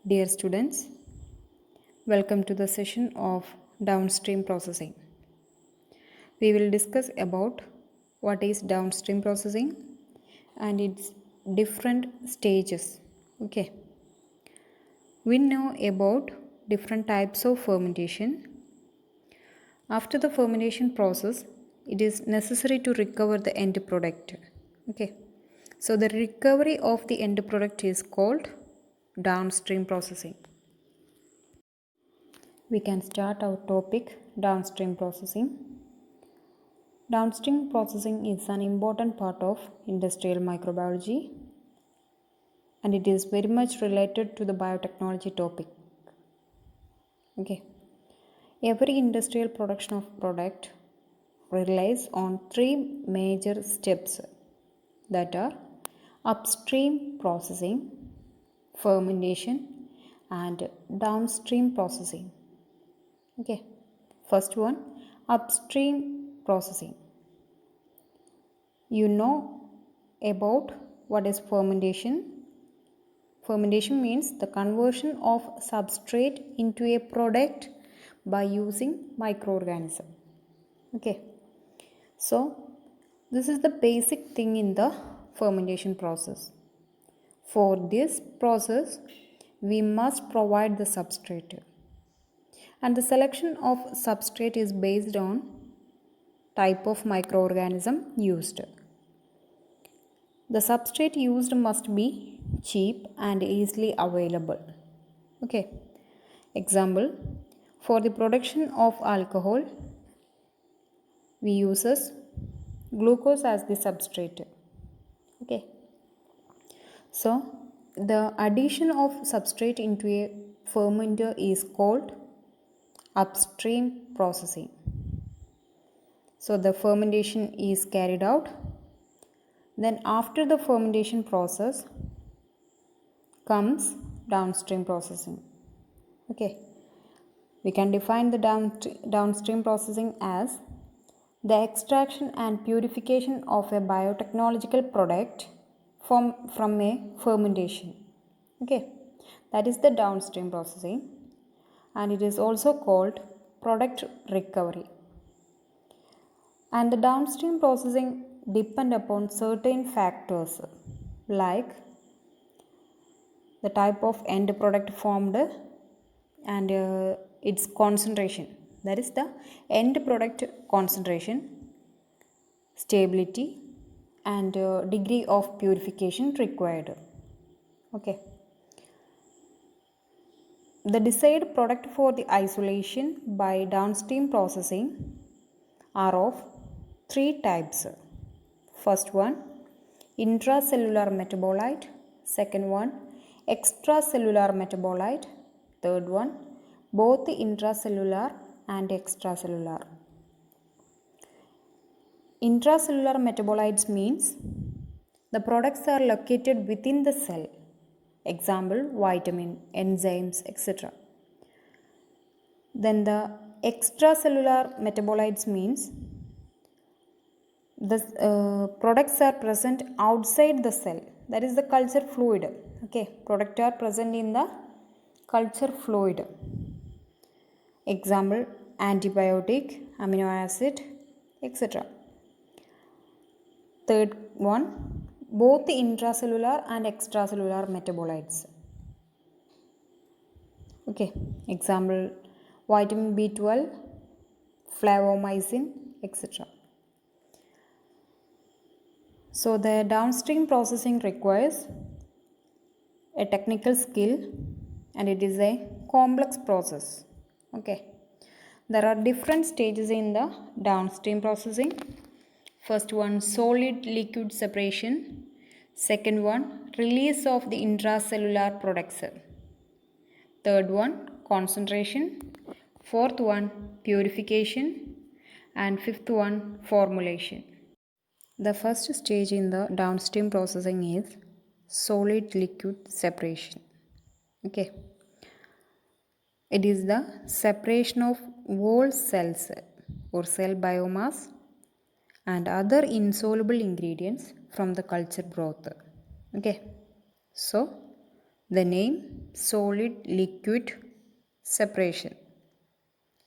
Dear students, welcome to the session of Downstream Processing. We will discuss about what is downstream processing and its different stages. Okay. We know about different types of fermentation. After the fermentation process, it is necessary to recover the end product. Okay. So the recovery of the end product is called downstream processing. We can start our topic downstream processing. Downstream processing is an important part of industrial microbiology and it is very much related to the biotechnology topic. Okay. Every industrial production of product relies on three major steps that are upstream processing, fermentation and downstream processing. Okay. First one, upstream processing. You know about what is fermentation. Fermentation means the conversion of substrate into a product by using microorganism. Okay. So this is the basic thing in the fermentation process. For this process, we must provide the substrate. And the selection of substrate is based on type of microorganism used. The substrate used must be cheap and easily available. Okay. Example, for the production of alcohol, we uses glucose as the substrate. Okay. So, the addition of substrate into a fermenter is called upstream processing. So the fermentation is carried out. Then after the fermentation process comes downstream processing. Okay. We can define the downstream processing as the extraction and purification of a biotechnological product from a fermentation. Okay. That is the downstream processing. And it is also called product recovery. And the downstream processing depend upon certain factors like the type of end product formed and its concentration. That is the end product concentration, stability and degree of purification required. Okay. The desired product for the isolation by downstream processing are of three types. First one, intracellular metabolite. Second one, extracellular metabolite. Third one, both intracellular and extracellular. Intracellular metabolites means the products are located within the cell. Example, vitamin, enzymes, etc. Then the extracellular metabolites means the products are present outside the cell. That is the culture fluid. Okay, products are present in the culture fluid. Example, antibiotic, amino acid, etc. Third one, both the intracellular and extracellular metabolites. Okay, example, vitamin B12, flavomycin, etc. So the downstream processing requires a technical skill and it is a complex process. Okay. There are different stages in the downstream processing. First one, solid liquid separation. Second one, release of the intracellular products. Third one, concentration. Fourth one, purification. And fifth one, formulation. The first stage in the downstream processing is solid liquid separation. Okay. It is the separation of whole cells or cell biomass and other insoluble ingredients from the culture broth. Okay. So, The name solid liquid separation.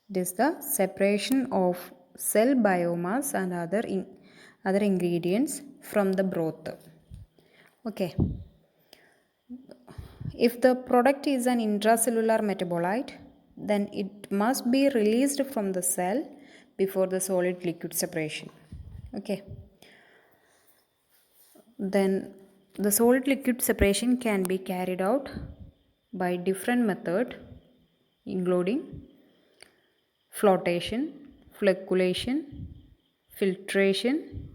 It is the separation of cell biomass and other ingredients from the broth. Okay. If the product is an intracellular metabolite, then it must be released from the cell before the solid liquid separation. Okay. Then the solid liquid separation can be carried out by different methods, including flotation, flocculation, filtration,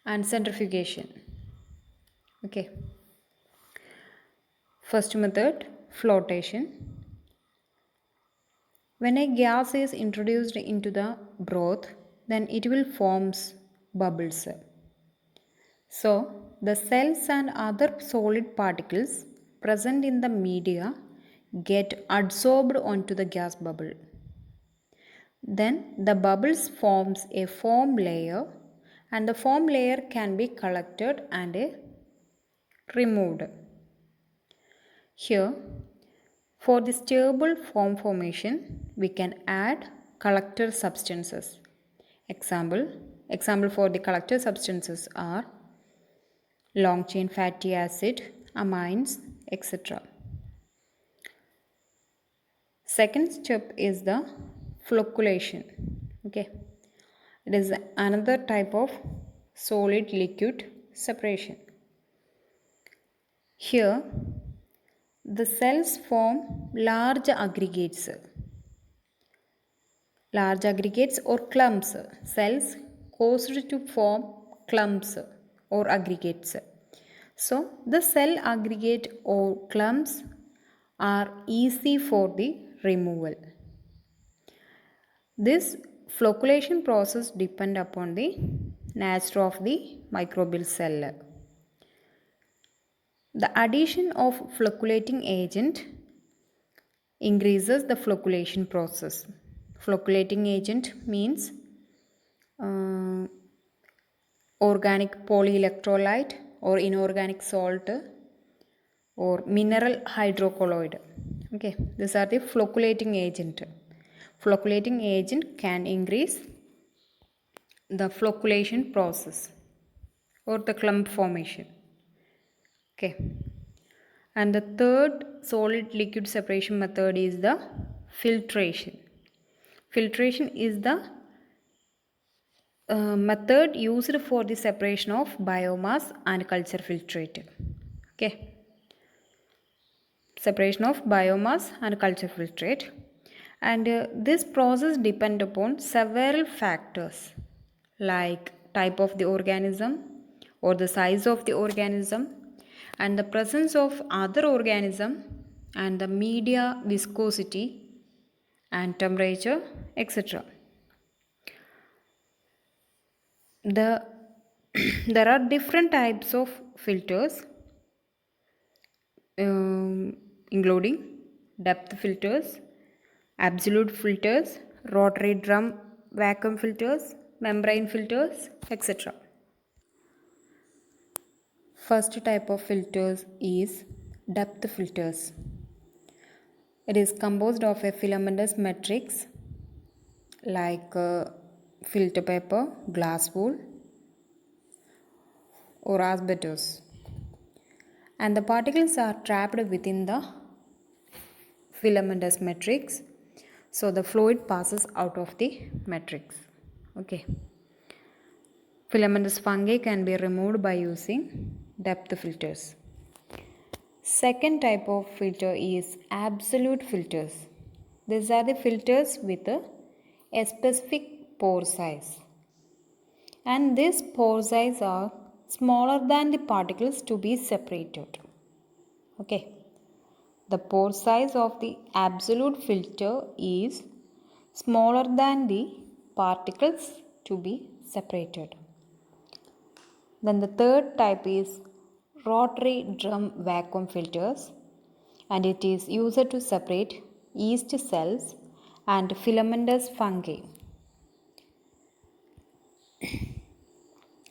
and centrifugation. Okay. First method, flotation. When a gas is introduced into the broth, then it will form bubbles. So, the cells and other solid particles present in the media get adsorbed onto the gas bubble. Then the bubbles forms a foam layer, and the foam layer can be collected and removed. Here, for the stable foam formation, we can add collector substances. Example for the collector substances are long chain fatty acid, amines, etc. Second step is the flocculation. Okay, it is another type of solid liquid separation. Here, the cells form large aggregates or clumps. Cells caused to form clumps or aggregates. So, the cell aggregate or clumps are easy for the removal. This flocculation process depends upon the nature of the microbial cell. The addition of flocculating agent increases the flocculation process. Flocculating agent means organic polyelectrolyte or inorganic salt or mineral hydrocolloid. Okay, these are the flocculating agent. Flocculating agent can increase the flocculation process or the clump formation. Okay, and the third solid liquid separation method is the filtration. Filtration is the method used for the separation of biomass and culture filtrate. Okay, separation of biomass and culture filtrate, and this process depends upon several factors like type of the organism or the size of the organism and the presence of other organism and the media viscosity and temperature, etc. There are different types of filters, including depth filters, absolute filters, rotary drum vacuum filters, membrane filters, etc. First type of filters is depth filters. It is composed of a filamentous matrix like filter paper, glass wool, or asbestos, and the particles are trapped within the filamentous matrix, so the fluid passes out of the matrix. Okay, filamentous fungi can be removed by using depth filters. Second type of filter is absolute filters. These are the filters with a specific pore size, and these pore size are smaller than the particles to be separated. Okay, the pore size of the absolute filter is smaller than the particles to be separated. Then the third type is rotary drum vacuum filters, and it is used to separate yeast cells and filamentous fungi.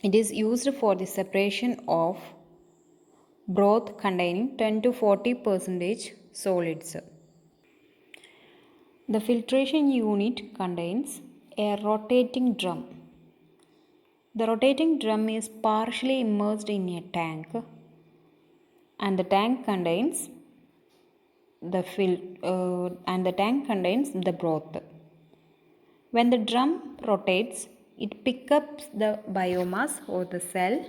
It is used for the separation of broth containing 10 to 40 percentage solids. The filtration unit contains a rotating drum. The rotating drum is partially immersed in a tank, and the tank contains the broth. When the drum rotates, it picks up the biomass or the cell,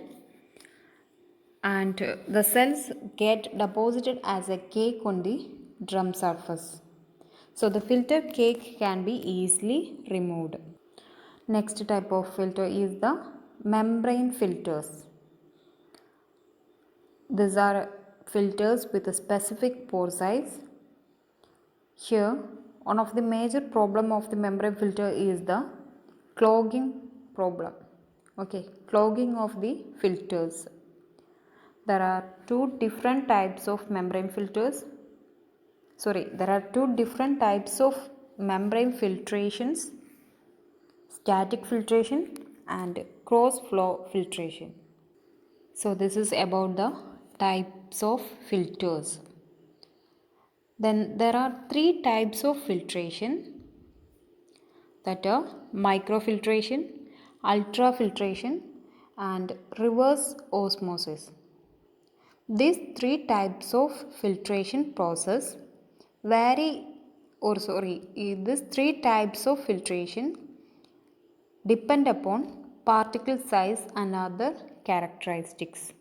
and the cells get deposited as a cake on the drum surface. So the filter cake can be easily removed. Next type of filter is the membrane filters. These are filters with a specific pore size. Here, one of the major problem of the membrane filter is the clogging problem. Clogging of the filters. There are two different types of membrane filters. There are two different types of membrane filtrations: static filtration and cross flow filtration. So this is about the types of filters. Then there are three types of filtration, that are microfiltration, ultrafiltration and reverse osmosis. These three types of filtration process these three types of filtration depend upon particle size and other characteristics.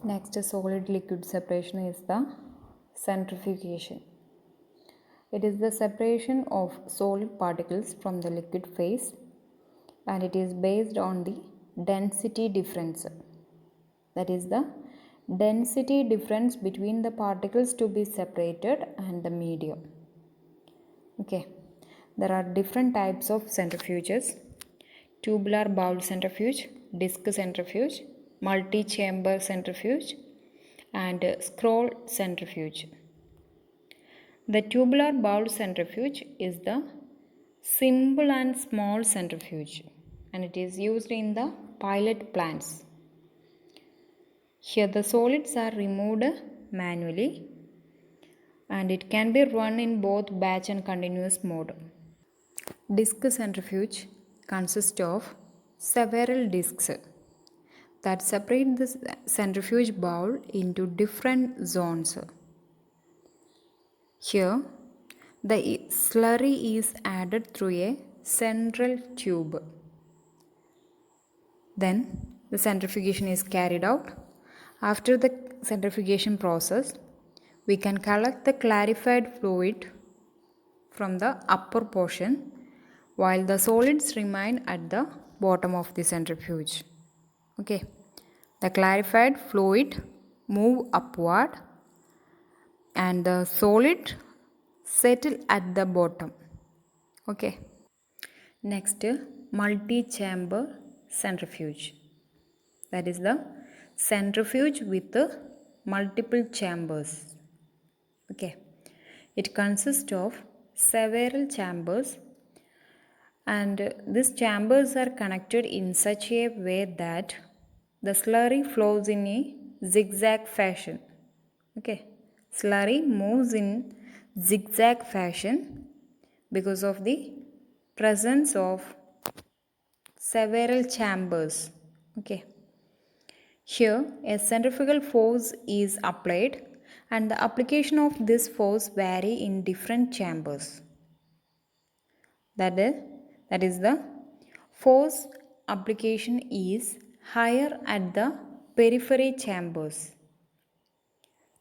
Next, solid liquid separation is the centrifugation. It is the separation of solid particles from the liquid phase, and it is based on the density difference. That is the density difference between the particles to be separated and the medium. There are different types of centrifuges: tubular bowl centrifuge, disc centrifuge, multi-chamber centrifuge and scroll centrifuge. The tubular bowl centrifuge is the simple and small centrifuge, and it is used in the pilot plants. Here the solids are removed manually, and it can be run in both batch and continuous mode. Disc centrifuge consists of several discs that separate the centrifuge bowl into different zones. Here, the slurry is added through a central tube. Then, the centrifugation is carried out. After the centrifugation process, we can collect the clarified fluid from the upper portion, while the solids remain at the bottom of the centrifuge. The clarified fluid move upward and the solid settle at the bottom. Next, multi-chamber centrifuge. That is the centrifuge with multiple chambers. It consists of several chambers, and these chambers are connected in such a way that the slurry flows in a zigzag fashion. Slurry moves in zigzag fashion because of the presence of several chambers. Here a centrifugal force is applied, and the application of this force vary in different chambers. That is the force application is higher at the periphery chambers.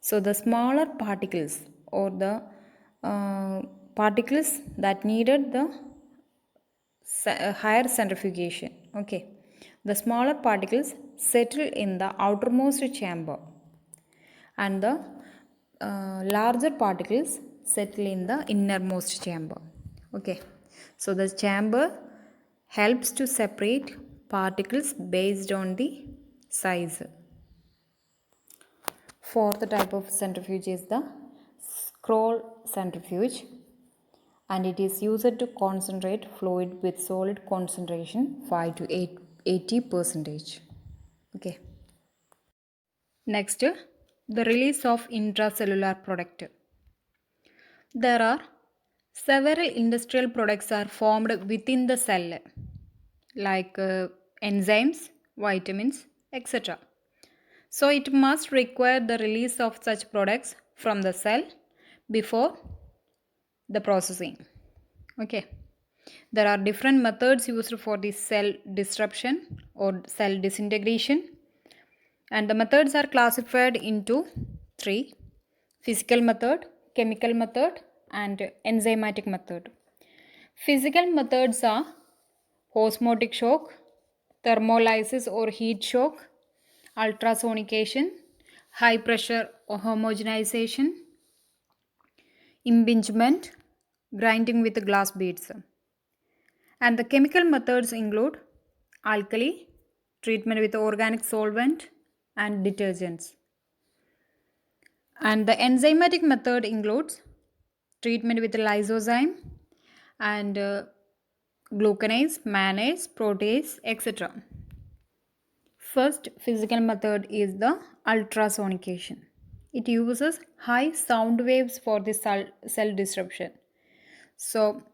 So the smaller particles or the particles that needed the higher centrifugation. The smaller particles settle in the outermost chamber, and the larger particles settle in the innermost chamber. So the chamber helps to separate particles based on the size. Fourth type of centrifuge is the scroll centrifuge, and it is used to concentrate fluid with solid concentration 5 to 80%. Next, the release of intracellular product. There are several industrial products are formed within the cell, like enzymes, vitamins, etc. So it must require the release of such products from the cell before the processing. Okay. There are different methods used for the cell disruption or cell disintegration, and the methods are classified into three: physical method, chemical method, and enzymatic method. Physical methods are osmotic shock, thermolysis or heat shock, ultrasonication, high pressure homogenization, impingement, grinding with glass beads. And the chemical methods include alkali, treatment with organic solvent, and detergents. And the enzymatic method includes treatment with lysozyme and glucanase, mannase, protease, etc. First physical method is the ultrasonication. It uses high sound waves for the cell disruption. So,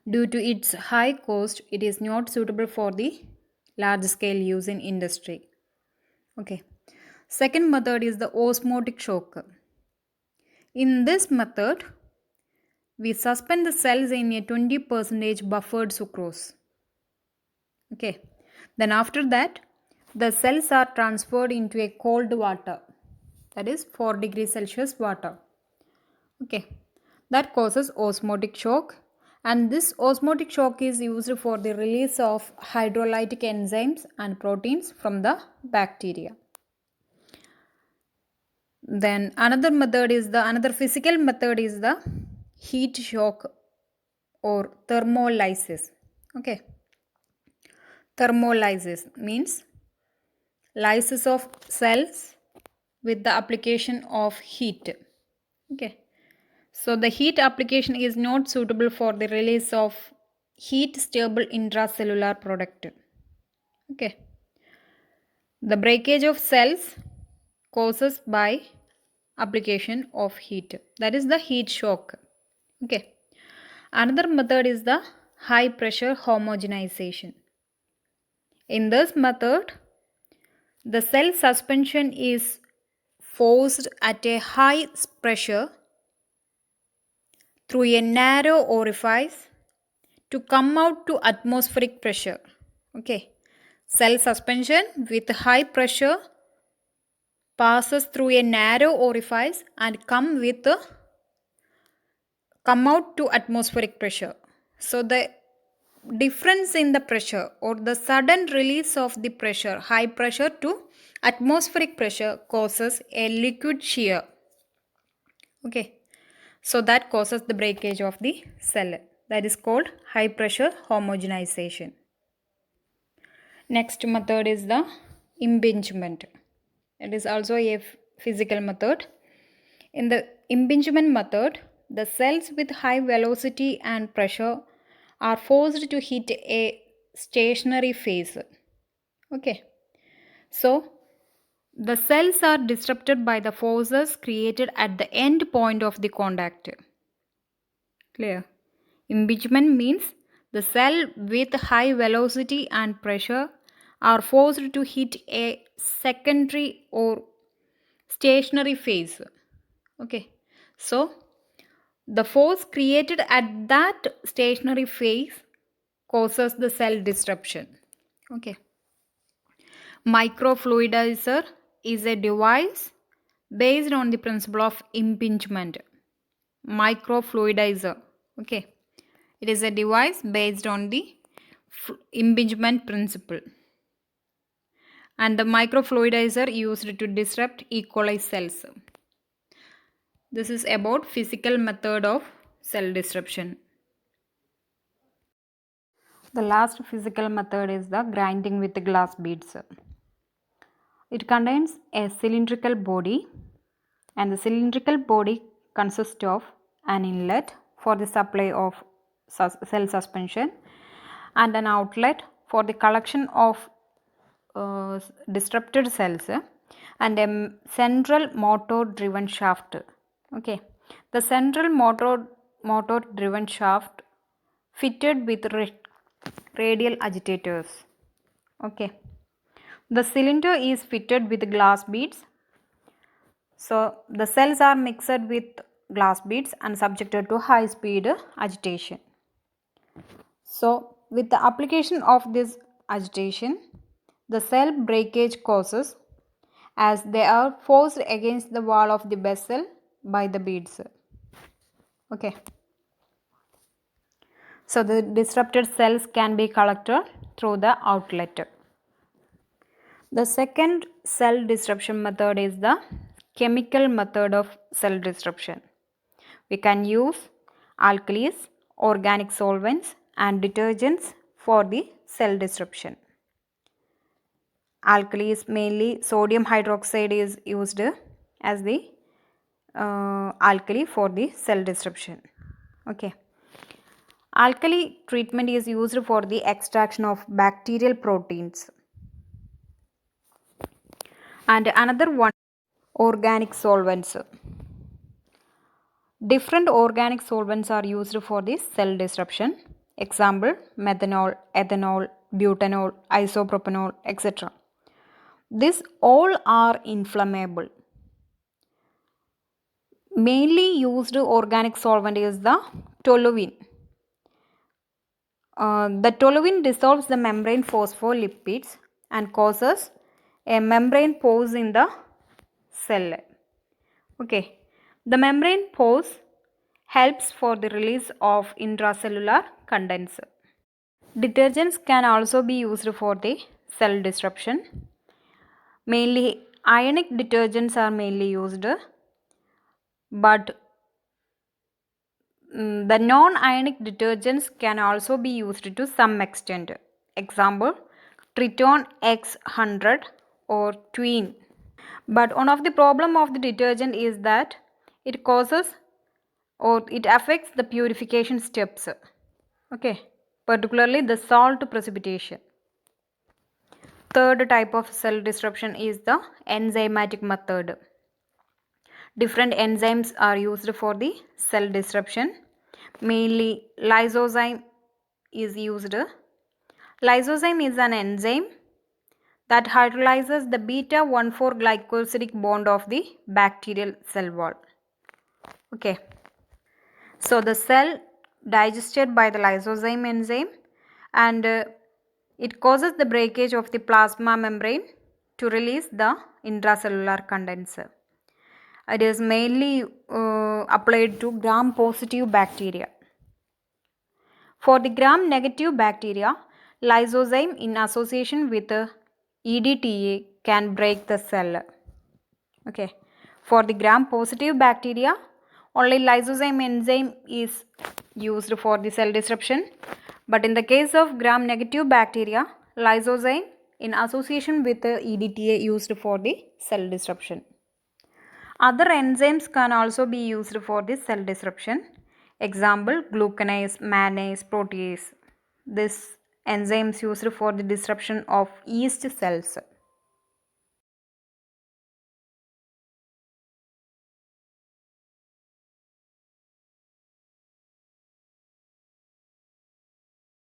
due to its high cost, it is not suitable for the large scale use in industry. Okay. Second method is the osmotic shock. In this method, we suspend the cells in a 20% buffered sucrose. Okay. Then after that, the cells are transferred into a cold water, that is 4 degrees Celsius water. Okay. That causes osmotic shock, and this osmotic shock is used for the release of hydrolytic enzymes and proteins from the bacteria. Then another physical method is the heat shock or thermolysis. Okay. Thermolysis means lysis of cells with the application of heat. Okay. So the heat application is not suitable for the release of heat stable intracellular product. Okay. The breakage of cells causes by application of heat. That is the heat shock. Okay. Another method is the high pressure homogenization. In this method, the cell suspension is forced at a high pressure through a narrow orifice to come out to atmospheric pressure. Okay. Cell suspension with high pressure passes through a narrow orifice and come out to atmospheric pressure. So the difference in the pressure or the sudden release of the pressure, high pressure to atmospheric pressure, causes a liquid shear. Okay. So that causes the breakage of the cell. That is called high pressure homogenization. Next method is the impingement. It is also a physical method. In the impingement method, the cells with high velocity and pressure are forced to hit a stationary phase. Okay. So, the cells are disrupted by the forces created at the end point of the contact. Clear? Impingement means the cell with high velocity and pressure are forced to hit a secondary or stationary phase. Okay. So, the force created at that stationary phase causes the cell disruption. Okay. Microfluidizer is a device based on the principle of impingement. Microfluidizer. Okay. It is a device based on the impingement principle. And the microfluidizer used to disrupt E. coli cells. This is about physical method of cell disruption. The last physical method is the grinding with glass beads. It contains a cylindrical body, and the cylindrical body consists of an inlet for the supply of cell suspension and an outlet for the collection of disrupted cells and a central motor driven shaft. Okay, the central motor driven shaft fitted with radial agitators. Okay, the cylinder is fitted with glass beads. So the cells are mixed with glass beads and subjected to high speed agitation. So with the application of this agitation, the cell breakage causes as they are forced against the wall of the vessel by the beads. Okay. So the disrupted cells can be collected through the outlet. The second cell disruption method is the chemical method of cell disruption. We can use alkalis, organic solvents and detergents for the cell disruption. Alkalis, mainly sodium hydroxide, is used as the alkali for the cell disruption. Okay. Alkali treatment is used for the extraction of bacterial proteins. And another one, organic solvents. Different organic solvents are used for the cell disruption. Example, methanol, ethanol, butanol, isopropanol, etc. These all are inflammable. Mainly used organic solvent is the toluene. The toluene dissolves the membrane phospholipids and causes a membrane pores in the cell. Okay, the membrane pores helps for the release of intracellular contents. Detergents can also be used for the cell disruption. Mainly ionic detergents are mainly used, but the non-ionic detergents can also be used to some extent. Example, Triton X100 or Tween. But one of the problem of the detergent is that it causes or it affects the purification steps. Okay, particularly the salt precipitation. Third type of cell disruption is the enzymatic method. Different enzymes are used for the cell disruption. Mainly lysozyme is used. Lysozyme is an enzyme that hydrolyzes the beta-1,4 glycosidic bond of the bacterial cell wall. Okay. So the cell digested by the lysozyme enzyme and it causes the breakage of the plasma membrane to release the intracellular contents. It is mainly applied to gram-positive bacteria. For the gram-negative bacteria, lysozyme in association with EDTA can break the cell. Okay. For the gram-positive bacteria, only lysozyme enzyme is used for the cell disruption. But in the case of gram-negative bacteria, lysozyme in association with EDTA used for the cell disruption. Other enzymes can also be used for the cell disruption. Example, glucanase, mannase, protease. This enzymes used for the disruption of yeast cells.